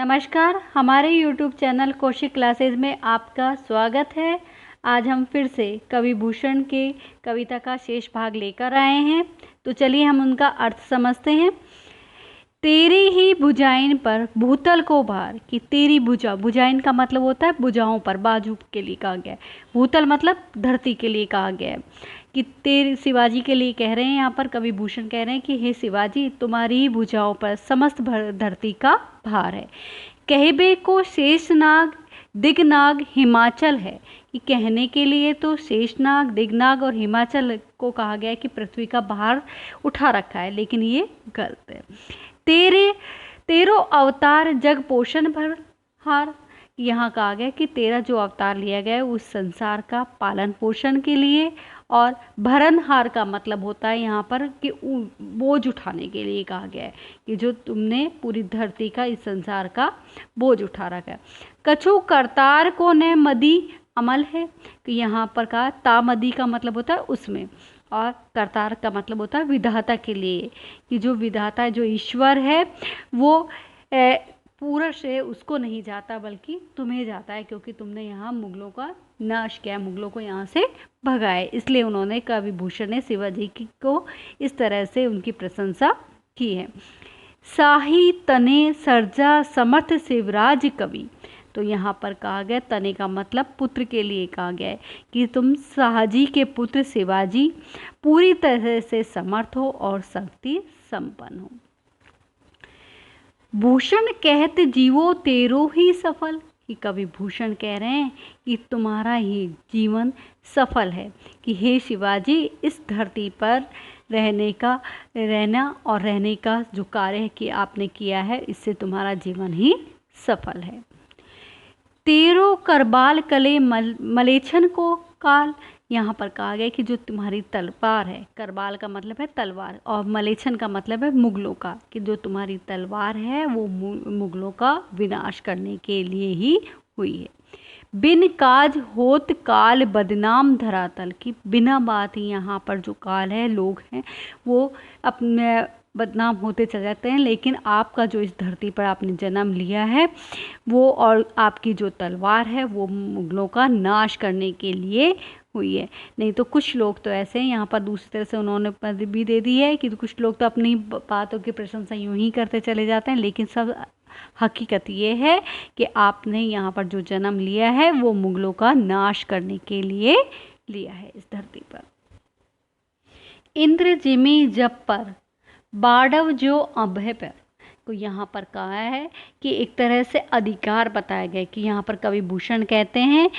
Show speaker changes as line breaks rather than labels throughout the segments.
नमस्कार, हमारे YouTube channel Kaushik classes में आपका स्वागत है। आज हम फिर से कवि भूषण के कविता का शेष भाग लेकर आए हैं। तो चलिए हम उनका अर्थ समझते हैं। तेरी ही भुजाइन पर भूतल को भार, कि तेरी भुजा, भुजाइन का मतलब होता है भुजाओं पर, बाजू के लिए कहा गया है। भूतल मतलब धरती के लिए कहा गया है कि तेरे शिवाजी के लिए कह रहे हैं। यहाँ पर कवि भूषण कह रहे हैं कि हे शिवाजी, तुम्हारी ही भुजाओं पर समस्त धरती का भार है। कहबे को शेषनाग दिगनाग हिमाचल है, कि कहने के लिए तो शेषनाग, दिगनाग और हिमाचल को कहा गया है कि पृथ्वी का भार उठा रखा है, लेकिन ये गलत है। तेरो अवतार जग पोषण भर हार, यहाँ कहा गया कि तेरा जो अवतार लिया गया है उस संसार का पालन पोषण के लिए, और भरनहार का मतलब होता है यहाँ पर कि बोझ उठाने के लिए कहा गया है, कि जो तुमने पूरी धरती का, इस संसार का बोझ उठा रखा है। कछु करतार को न मदी अमल है, कि यहाँ पर कहा तामदी का मतलब होता है उसमें, और करतार का मतलब होता है विधाता के लिए, कि जो विधाता है, जो ईश्वर है, वो पूरा श्रेय उसको नहीं जाता बल्कि तुम्हें जाता है, क्योंकि तुमने यहाँ मुगलों का नाश किया, मुगलों को यहाँ से भगाए। इसलिए उन्होंने, कवि भूषण ने शिवाजी को इस तरह से उनकी प्रशंसा की है। साही तने सर्जा समर्थ शिवराज कवि, तो यहाँ पर कहा गया तने का मतलब पुत्र के लिए कहा गया है, कि तुम शाहजी के पुत्र शिवाजी पूरी तरह से समर्थ हो और शक्ति संपन्न हो। भूषण कहत जीवो तेरो ही सफल, कि कवि भूषण कह रहे हैं कि तुम्हारा ही जीवन सफल है, कि हे शिवाजी, इस धरती पर रहना और रहने का जो कार्य कि आपने किया है, इससे तुम्हारा जीवन ही सफल है। तेरो करबाल कले मलेच्छन को काल, यहाँ पर कहा गया कि जो तुम्हारी तलवार है, करबाल का मतलब है तलवार, और मलेच्छन का मतलब है मुगलों का, कि जो तुम्हारी तलवार है वो मुगलों का विनाश करने के लिए ही हुई है। बिन काज होत काल बदनाम धरातल, कि बिना बात ही यहाँ पर जो काल है, लोग हैं, वो अपने बदनाम होते चले जाते हैं, लेकिन आपका जो इस धरती पर आपने जन्म लिया है वो, और आपकी जो तलवार है वो मुगलों का नाश करने के लिए हुई है। नहीं तो कुछ लोग तो ऐसे हैं, यहाँ पर दूसरी तरह से उन्होंने पद भी दे दी है कि कुछ लोग तो अपनी बातों की प्रशंसा यूं ही करते चले जाते हैं, लेकिन सब हकीकत ये है कि आपने यहाँ पर जो जन्म लिया है वो मुगलों का नाश करने के लिए लिया है इस धरती पर। इंद्र जिमी जप पर बाड़व जो अभय पर, को यहाँ पर कहा है कि एक तरह से अधिकार बताया गया, कि यहाँ पर कवि भूषण कहते हैं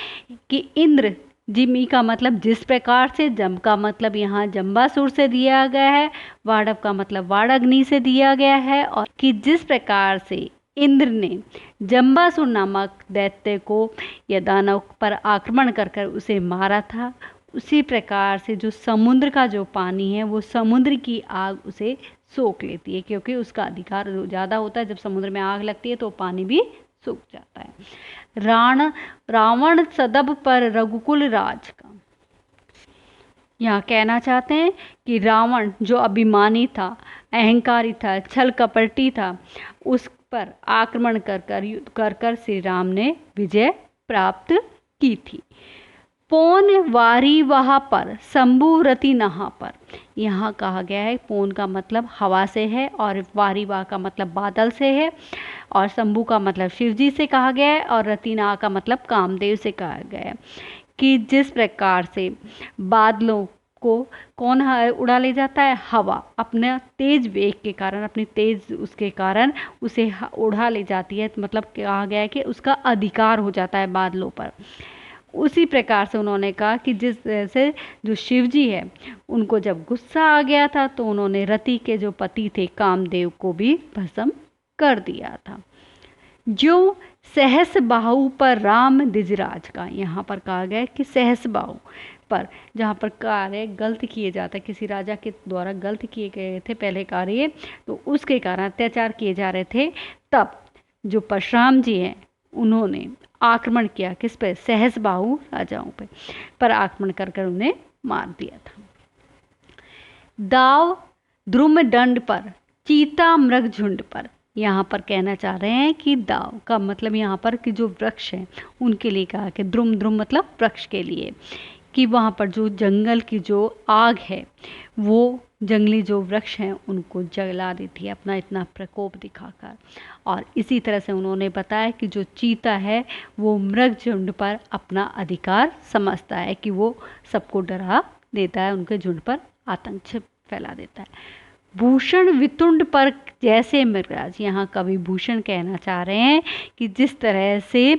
कि इंद्र जिमी का मतलब जिस प्रकार से, जम का मतलब यहाँ जम्बासुर से दिया गया है, वाड़व का मतलब वाड़ग्नि से दिया गया है, और कि जिस प्रकार से इंद्र ने जम्बासुर नामक दैत्य को या दानव पर आक्रमण कर उसे मारा था, उसी प्रकार से जो समुद्र का जो पानी है वो समुद्र की आग उसे सोख लेती है, क्योंकि उसका अधिकार ज़्यादा होता है। जब समुद्र में आग लगती है तो पानी भी सूख जाता है। रावण सदब पर रघुकुल राज का, यहाँ कहना चाहते हैं कि रावण जो अभिमानी था, अहंकारी था, छल कपटी था, उस पर आक्रमण कर श्री राम ने विजय प्राप्त की थी। पौन वारी वहा पर शंभु रति नहा पर, यहाँ कहा गया है पौन का मतलब हवा से है, और वारी वाह का मतलब बादल से है, और शंभु का मतलब शिवजी से कहा गया है, और रतिना का मतलब कामदेव से कहा गया है, कि जिस प्रकार से बादलों को कौन उड़ा ले जाता है, हवा अपने तेज वेग के कारण, अपनी तेज उसके कारण उसे उड़ा ले जाती है, मतलब कहा गया है कि उसका अधिकार हो जाता है बादलों पर। उसी प्रकार से उन्होंने कहा कि जिस तरह से जो शिवजी है, उनको जब गुस्सा आ गया था तो उन्होंने रति के जो पति थे कामदेव को भी भस्म कर दिया था। जो सहस बाहु पर राम दिजराज का, यहाँ पर कहा गया कि सहस बाहु पर, जहाँ पर कार्य गलत किए जाते, किसी राजा के द्वारा गलत किए गए थे पहले कार्य, तो उसके कारण अत्याचार किए जा रहे थे, तब जो परशुराम जी हैं उन्होंने आक्रमण किया, किस पे, सहस बाहु राजाओं पर आक्रमण कर उन्हें मार दिया था। दाव द्रुम दंड पर चीता मृग झुंड पर, यहाँ पर कहना चाह रहे हैं कि दाव का मतलब यहाँ पर कि जो वृक्ष हैं उनके लिए कहा कि द्रुम द्रुम मतलब वृक्ष के लिए, कि वहाँ पर जो जंगल की जो आग है वो जंगली जो वृक्ष हैं उनको जला देती है अपना इतना प्रकोप दिखाकर। और इसी तरह से उन्होंने बताया कि जो चीता है वो मृग झुंड पर अपना अधिकार समझता है, कि वो सबको डरा देता है, उनके झुंड पर आतंक फैला देता है। भूषण वितुंड पर जैसे मृगराज, यहाँ कवि भूषण कहना चाह रहे हैं कि जिस तरह से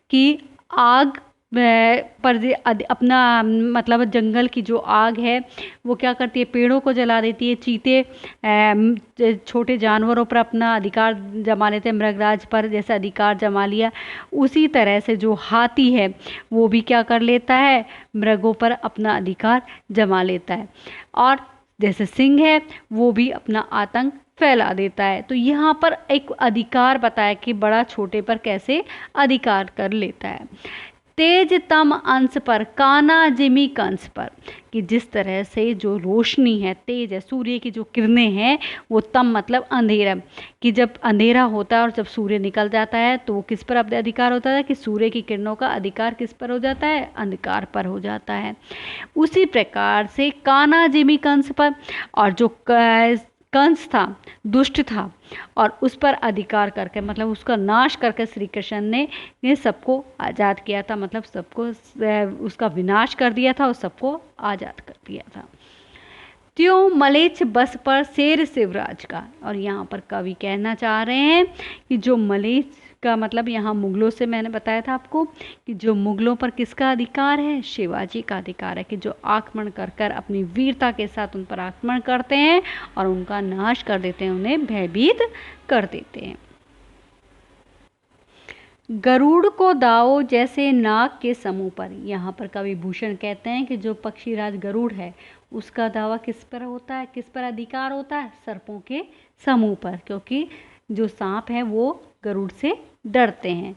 कि आग पर अपना मतलब जंगल की जो आग है वो क्या करती है, पेड़ों को जला देती है। चीते छोटे जानवरों पर अपना अधिकार जमा लेते हैं, मृगराज पर जैसा अधिकार जमा लिया, उसी तरह से जो हाथी है वो भी क्या कर लेता है, मृगों पर अपना अधिकार जमा लेता है। और जैसे सिंह है वो भी अपना आतंक फैला देता है। तो यहाँ पर एक अधिकार बताया कि बड़ा छोटे पर कैसे अधिकार कर लेता है। तेज तम अंश पर काना जिमी कंस पर, कि जिस तरह से जो रोशनी है, तेज है, सूर्य की जो किरणें हैं वो तम मतलब अंधेरा, कि जब अंधेरा होता है और जब सूर्य निकल जाता है तो वो किस पर अपने अधिकार होता है, कि सूर्य की किरणों का अधिकार किस पर हो जाता है, अंधकार पर हो जाता है। उसी प्रकार से काना जिमी कंस पर, और जो कंस था दुष्ट था और उस पर अधिकार करके मतलब उसका नाश करके श्री कृष्ण ने सबको आज़ाद किया था, मतलब सबको उसका विनाश कर दिया था और सबको आज़ाद कर दिया था। त्यों मलेच्छ बस पर शेर शिवराज का, और यहाँ पर कवि कहना चाह रहे हैं कि जो मलेच्छ का मतलब यहाँ मुगलों से मैंने बताया था आपको कि जो मुगलों पर किसका अधिकार है, शिवाजी का अधिकार है, कि जो आक्रमण कर कर अपनी वीरता के साथ उन पर आक्रमण करते हैं और उनका नाश कर देते हैं, उन्हें भयभीत कर देते हैं। गरुड़ को दाओ जैसे नाग के समूह पर, यहाँ पर कवि भूषण कहते हैं कि जो पक्षीराज गरुड़ है उसका दावा किस पर होता है, किस पर अधिकार होता है, सर्पों के समूह पर, क्योंकि जो सांप है वो गरुड़ से डरते हैं।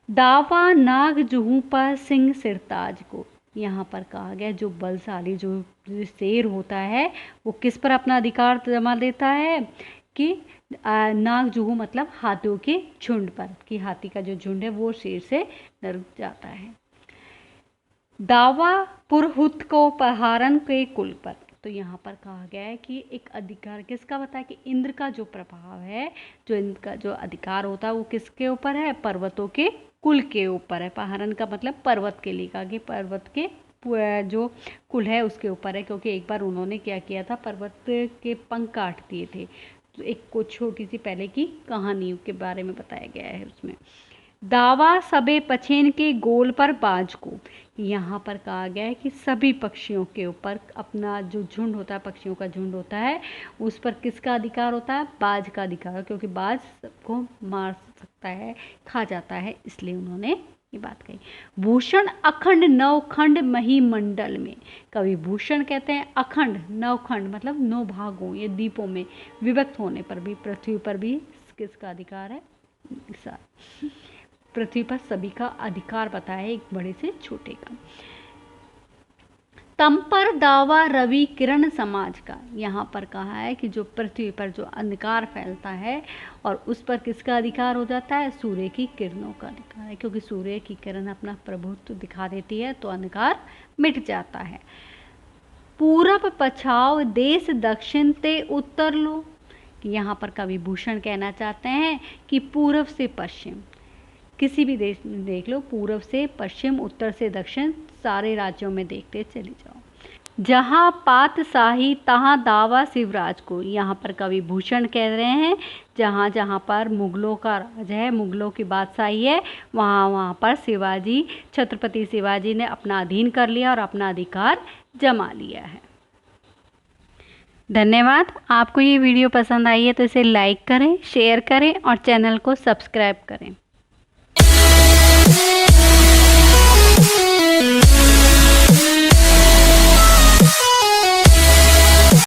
दावा नाग जुहू पर सिंह सिरताज को, यहाँ पर कहा गया जो बलशाली जो शेर होता है वो किस पर अपना अधिकार जमा देता है, कि नाग जुहू मतलब हाथियों के झुंड पर, कि हाथी का जो झुंड है वो शेर से डर जाता है। दावा पुरहुत को पहारन के कुल पर, तो यहाँ पर कहा गया है कि एक अधिकार किसका बताया, कि इंद्र का जो प्रभाव है, जो इंद्र का जो अधिकार होता है वो किसके ऊपर है, पर्वतों के कुल के ऊपर है। पहारन का मतलब पर्वत के लिए कहा, कि पर्वत के जो कुल है उसके ऊपर है, क्योंकि एक बार उन्होंने क्या किया था, पर्वत के पंख काट दिए थे। तो एक को छोटी सी पहले की कहानी के बारे में बताया गया है उसमें। दावा सबे पछेन के गोल पर बाज को, यहाँ पर कहा गया है कि सभी पक्षियों के ऊपर अपना जो झुंड होता है, पक्षियों का झुंड होता है, उस पर किसका अधिकार होता है, बाज का अधिकार, क्योंकि बाज सबको मार सकता है, खा जाता है, इसलिए उन्होंने ये बात कही। भूषण अखंड नवखंड महीमंडल में, कवि भूषण कहते हैं अखंड नवखंड मतलब 9 भागों, ये द्वीपों में विभक्त होने पर भी पृथ्वी पर भी किसका अधिकार है, पृथ्वी पर सभी का अधिकार बताया एक बड़े से छोटे का। तम पर दावा रवि किरण समाज का, यहाँ पर कहा है कि जो पृथ्वी पर जो अंधकार फैलता है और उस पर किसका अधिकार हो जाता है, सूर्य की किरणों का अधिकार है, क्योंकि सूर्य की किरण अपना प्रभुत्व दिखा देती है तो अंधकार मिट जाता है। पूरब पछाओ देश दक्षिण ते उत्तर लो, कि यहाँ पर कवि भूषण कहना चाहते हैं कि पूर्व से पश्चिम, किसी भी देश में देख लो, पूर्व से पश्चिम उत्तर से दक्षिण सारे राज्यों में देखते चली जाओ। जहाँ पातशाही तहाँ दावा शिवराज को, यहाँ पर कवि भूषण कह रहे हैं जहाँ जहाँ पर मुगलों का राज है, मुगलों की बादशाही है, वहाँ वहाँ पर शिवाजी, छत्रपति शिवाजी ने अपना अधीन कर लिया और अपना अधिकार जमा लिया है। धन्यवाद। आपको ये वीडियो पसंद आई है तो इसे लाइक करें, शेयर करें और चैनल को सब्सक्राइब करें।